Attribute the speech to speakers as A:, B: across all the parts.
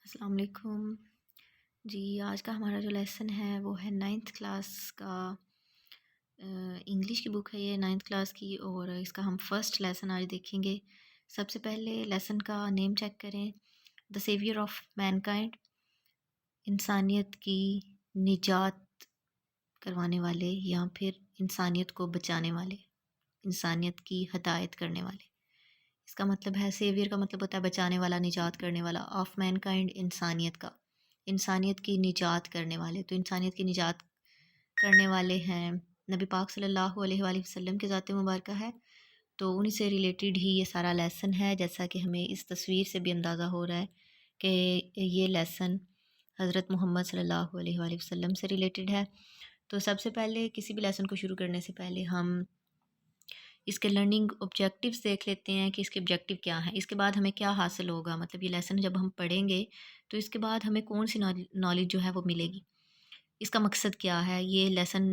A: السلام علیکم جی۔ آج کا ہمارا جو لیسن ہے وہ ہے 9th کلاس کا انگلش کی بک ہے یہ 9th کلاس کی، اور اس کا ہم فرسٹ لیسن آج دیکھیں گے۔ سب سے پہلے لیسن کا نیم چیک کریں، دا سیویئر آف مین کائنڈ، انسانیت کی نجات کروانے والے یا پھر انسانیت کو بچانے والے، انسانیت کی ہدایت کرنے والے۔ اس کا مطلب ہے سیویئر کا مطلب ہوتا ہے بچانے والا، نجات کرنے والا، آف مین کائنڈ انسانیت کا، انسانیت کی نجات کرنے والے۔ تو انسانیت کی نجات کرنے والے ہیں نبی پاک صلی اللہ علیہ وآلہ وسلم کے ذات مبارکہ ہے، تو انہی سے ریلیٹڈ ہی یہ سارا لیسن ہے، جیسا کہ ہمیں اس تصویر سے بھی اندازہ ہو رہا ہے کہ یہ لیسن حضرت محمد صلی اللہ علیہ وآلہ وسلم سے ریلیٹڈ ہے۔ تو سب سے پہلے کسی بھی لیسن کو شروع کرنے سے پہلے ہم اس کے لرننگ آبجیکٹیوز دیکھ لیتے ہیں کہ اس کے آبجیکٹیو کیا ہیں، اس کے بعد ہمیں کیا حاصل ہوگا، مطلب یہ لیسن جب ہم پڑھیں گے تو اس کے بعد ہمیں کون سی نالج جو ہے وہ ملے گی، اس کا مقصد کیا ہے، یہ لیسن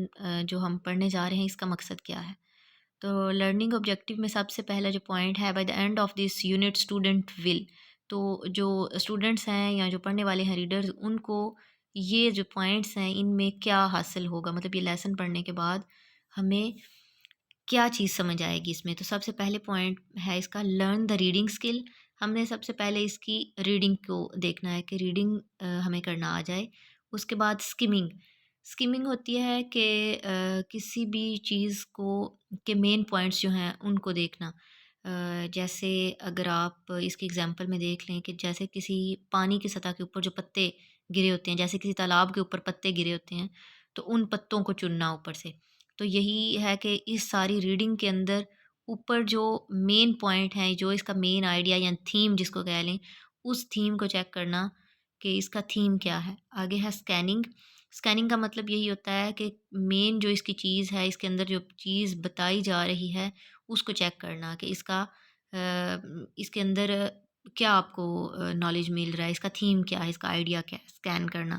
A: جو ہم پڑھنے جا رہے ہیں اس کا مقصد کیا ہے۔ تو لرننگ آبجیکٹیو میں سب سے پہلا جو پوائنٹ ہے، by the and of this unit student will, تو جو اسٹوڈنٹس ہیں یا جو پڑھنے والے ہیں ریڈرز، ان کو یہ جو پوائنٹس ہیں ان میں کیا حاصل ہوگا، مطلب یہ لیسن پڑھنے کے بعد ہمیں کیا چیز سمجھ آئے گی اس میں۔ تو سب سے پہلے پوائنٹ ہے اس کا لرن دا ریڈنگ اسکل۔ ہم نے سب سے پہلے اس کی ریڈنگ کو دیکھنا ہے کہ ریڈنگ ہمیں کرنا آ جائے۔ اس کے بعد اسکمنگ، اسکمنگ ہوتی ہے کہ کسی بھی چیز کو کے مین پوائنٹس جو ہیں ان کو دیکھنا۔ جیسے اگر آپ اس کی اگزامپل میں دیکھ لیں کہ جیسے کسی پانی کی سطح کے اوپر جو پتے گرے ہوتے ہیں، جیسے کسی تالاب کے اوپر پتے گرے ہوتے ہیں، تو ان پتوں کو چننا اوپر سے۔ تو یہی ہے کہ اس ساری ریڈنگ کے اندر اوپر جو مین پوائنٹ ہیں، جو اس کا مین آئیڈیا یا تھیم جس کو کہہ لیں، اس تھیم کو چیک کرنا کہ اس کا تھیم کیا ہے۔ آگے ہے اسکیننگ۔ اسکیننگ کا مطلب یہی ہوتا ہے کہ مین جو اس کی چیز ہے، اس کے اندر جو چیز بتائی جا رہی ہے اس کو چیک کرنا کہ اس کے اندر کیا آپ کو نالج مل رہا ہے، اس کا تھیم کیا ہے، اس کا آئیڈیا کیا ہے۔ اسکین کرنا،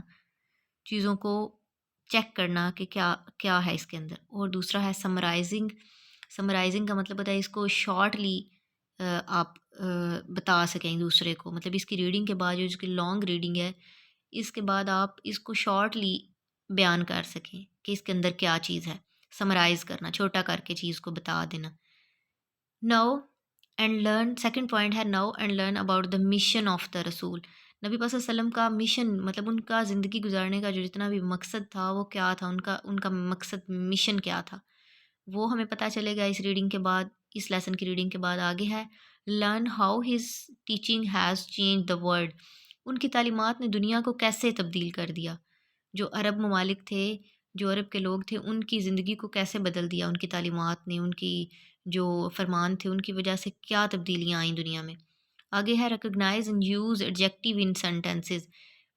A: چیزوں کو چیک کرنا کہ کیا کیا ہے اس کے اندر۔ اور دوسرا ہے سمرائزنگ۔ سمرائزنگ کا مطلب ہوتا ہے اس کو شارٹلی آپ بتا سکیں دوسرے کو، مطلب اس کی ریڈنگ کے بعد جو اس کی لانگ ریڈنگ ہے، اس کے بعد آپ اس کو شارٹلی بیان کر سکیں کہ اس کے اندر کیا چیز ہے۔ سمرائز کرنا، چھوٹا کر کے چیز کو بتا دینا۔ Know and learn, second point ہے know and learn about the mission of the رسول۔ نبی پاک صلی اللہ علیہ وسلم کا مشن، مطلب ان کا زندگی گزارنے کا جو جتنا بھی مقصد تھا وہ کیا تھا، ان کا مقصد مشن کیا تھا، وہ ہمیں پتہ چلے گا اس ریڈنگ کے بعد، اس لیسن کی ریڈنگ کے بعد۔ آگے ہے learn how his teaching has change the world. ان کی تعلیمات نے دنیا کو کیسے تبدیل کر دیا، جو عرب ممالک تھے، جو عرب کے لوگ تھے، ان کی زندگی کو کیسے بدل دیا ان کی تعلیمات نے، ان کی جو فرمان تھے ان کی وجہ سے کیا تبدیلیاں آئیں دنیا میں۔ آگے ہے recognise and use adjective in sentences.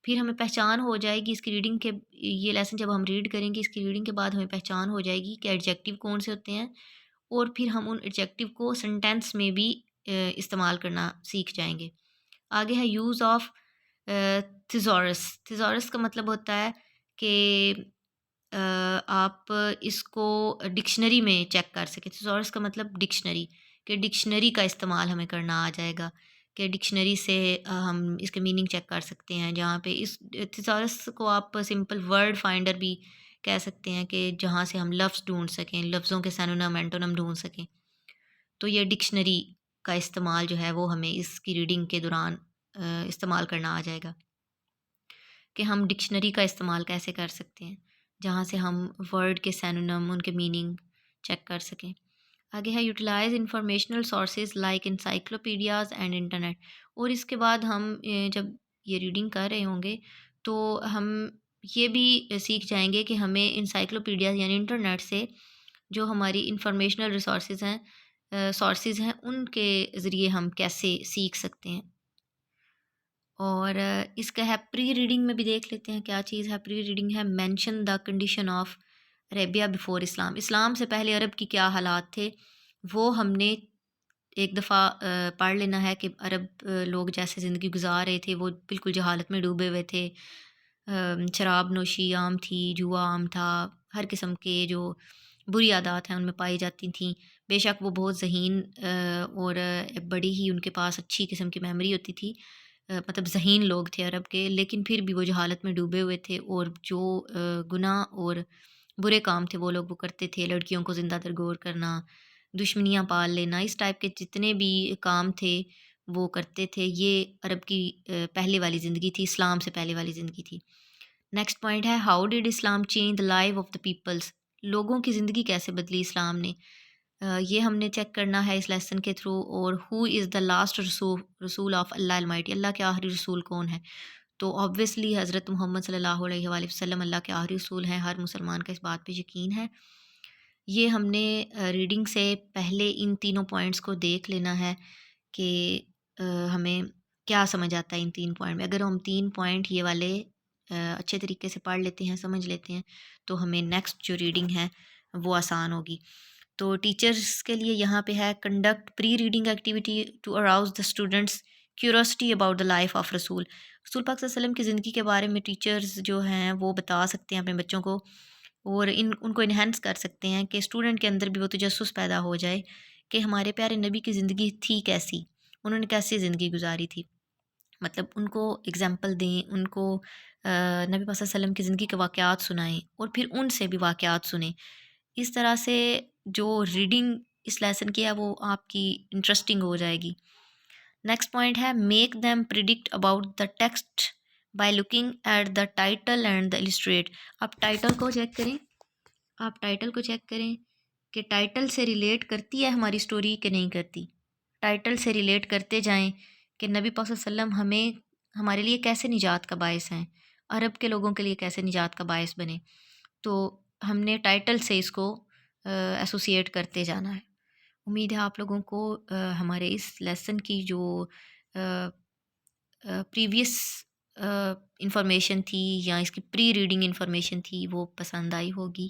A: پھر ہمیں پہچان ہو جائے گی اس کی ریڈنگ کے، یہ لیسن جب ہم ریڈ کریں گے اس کی ریڈنگ کے بعد ہمیں پہچان ہو جائے گی کہ ایڈجیکٹیو کون سے ہوتے ہیں، اور پھر ہم ان ایڈجیکٹیو کو سنٹینس میں بھی استعمال کرنا سیکھ جائیں گے۔ آگے ہے یوز آف تھیزورس۔ تھیزورس کا مطلب ہوتا ہے کہ آپ اس کو ڈکشنری میں چیک کر سکیں۔ تھیزورس کا مطلب ڈکشنری، کہ ڈکشنری کا استعمال ہمیں کرنا آ جائے گا، کہ ڈکشنری سے ہم اس کے میننگ چیک کر سکتے ہیں، جہاں پہ اس تھیزورس کو آپ سمپل ورڈ فائنڈر بھی کہہ سکتے ہیں کہ جہاں سے ہم لفظ ڈھونڈ سکیں، لفظوں کے سینونم اینٹونم ڈھونڈ سکیں۔ تو یہ ڈکشنری کا استعمال جو ہے وہ ہمیں اس کی ریڈنگ کے دوران استعمال کرنا آ جائے گا، کہ ہم ڈکشنری کا استعمال کیسے کر سکتے ہیں، جہاں سے ہم ورڈ کے سینونم، ان کے میننگ چیک کر سکیں۔ آگے ہے utilise informational sources like encyclopedias and internet. اور اس کے بعد ہم جب یہ ریڈنگ کر رہے ہوں گے تو ہم یہ بھی سیکھ جائیں گے کہ ہمیں انسائکلوپیڈیاز یعنی انٹرنیٹ سے جو ہماری انفارمیشنل سورسز ہیں ان کے ذریعے ہم کیسے سیکھ سکتے ہیں۔ اور اس کا ہے پری ریڈنگ میں بھی دیکھ لیتے ہیں کیا چیز ہے۔ پری ریڈنگ ہے mention the condition of Arabia before Islam. اسلام سے پہلے عرب کی کیا حالات تھے وہ ہم نے ایک دفعہ پڑھ لینا ہے، کہ عرب لوگ جیسے زندگی گزار رہے تھے، وہ بالکل جہالت میں ڈوبے ہوئے تھے، شراب نوشی عام تھی، جوا عام تھا، ہر قسم کے جو بری عادات ہیں ان میں پائی جاتی تھیں۔ بے شک وہ بہت ذہین اور بڑی ہی ان کے پاس اچھی قسم کی میموری ہوتی تھی، مطلب ذہین لوگ تھے عرب کے، لیکن پھر بھی وہ جہالت میں ڈوبے ہوئے تھے، اور جو گناہ اور برے کام تھے وہ لوگ وہ کرتے تھے، لڑکیوں کو زندہ درگور کرنا، دشمنیاں پال لینا، اس ٹائپ کے جتنے بھی کام تھے وہ کرتے تھے۔ یہ عرب کی پہلے والی زندگی تھی، اسلام سے پہلے والی زندگی تھی۔ نیکسٹ پوائنٹ ہے how did Islam change the life of the peoples, لوگوں کی زندگی کیسے بدلی اسلام نے، یہ ہم نے چیک کرنا ہے اس لیسن کے تھرو۔ اور ہو از دا لاسٹ رسول آف اللہ المائٹی، اللہ کے آخری رسول کون ہے؟ تو آبویسلی حضرت محمد صلی اللہ علیہ وآلہ وسلم اللہ کے آخری رسول ہیں، ہر مسلمان کا اس بات پہ یقین ہے۔ یہ ہم نے ریڈنگ سے پہلے ان تینوں پوائنٹس کو دیکھ لینا ہے کہ ہمیں کیا سمجھ آتا ہے ان 3 پوائنٹ میں۔ اگر ہم 3 پوائنٹ یہ والے اچھے طریقے سے پڑھ لیتے ہیں، سمجھ لیتے ہیں، تو ہمیں نیکسٹ جو ریڈنگ ہے وہ آسان ہوگی۔ تو ٹیچرس کے لیے یہاں پہ ہے conduct pre reading activity to arouse the students curiosity about the life of رسول، رسول پاک صلی اللہ علیہ وسلم کی زندگی کے بارے میں ٹیچرز جو ہیں وہ بتا سکتے ہیں اپنے بچوں کو، اور ان کو انہینس کر سکتے ہیں کہ اسٹوڈنٹ کے اندر بھی وہ تجسس پیدا ہو جائے کہ ہمارے پیارے نبی کی زندگی تھی کیسی، انہوں نے کیسی زندگی گزاری تھی، مطلب ان کو اگزامپل دیں، ان کو نبی پاک صلی اللہ علیہ وسلم کی زندگی کے واقعات سنائیں، اور پھر ان سے بھی واقعات سنیں۔ اس طرح سے جو ریڈنگ اس لیسن کی ہے وہ آپ کی انٹرسٹنگ ہو جائے گی۔ نیکسٹ پوائنٹ ہے make them predict about the text by looking at the title and the illustrate, آپ ٹائٹل کو چیک کریں، آپ ٹائٹل کو چیک کریں کہ ٹائٹل سے ریلیٹ کرتی ہے ہماری سٹوری کہ نہیں کرتی، ٹائٹل سے ریلیٹ کرتے جائیں کہ نبی پاک صلی اللہ علیہ وسلم ہمیں ہمارے لیے کیسے نجات کا باعث ہیں، عرب کے لوگوں کے لیے کیسے نجات کا باعث بنے، تو ہم نے ٹائٹل سے اس کو ایسوسیٹ کرتے جانا ہے۔ امید ہے آپ لوگوں کو ہمارے اس لیسن کی جو پریویس انفارمیشن تھی یا اس کی پری ریڈنگ انفارمیشن تھی وہ پسند آئی ہوگی۔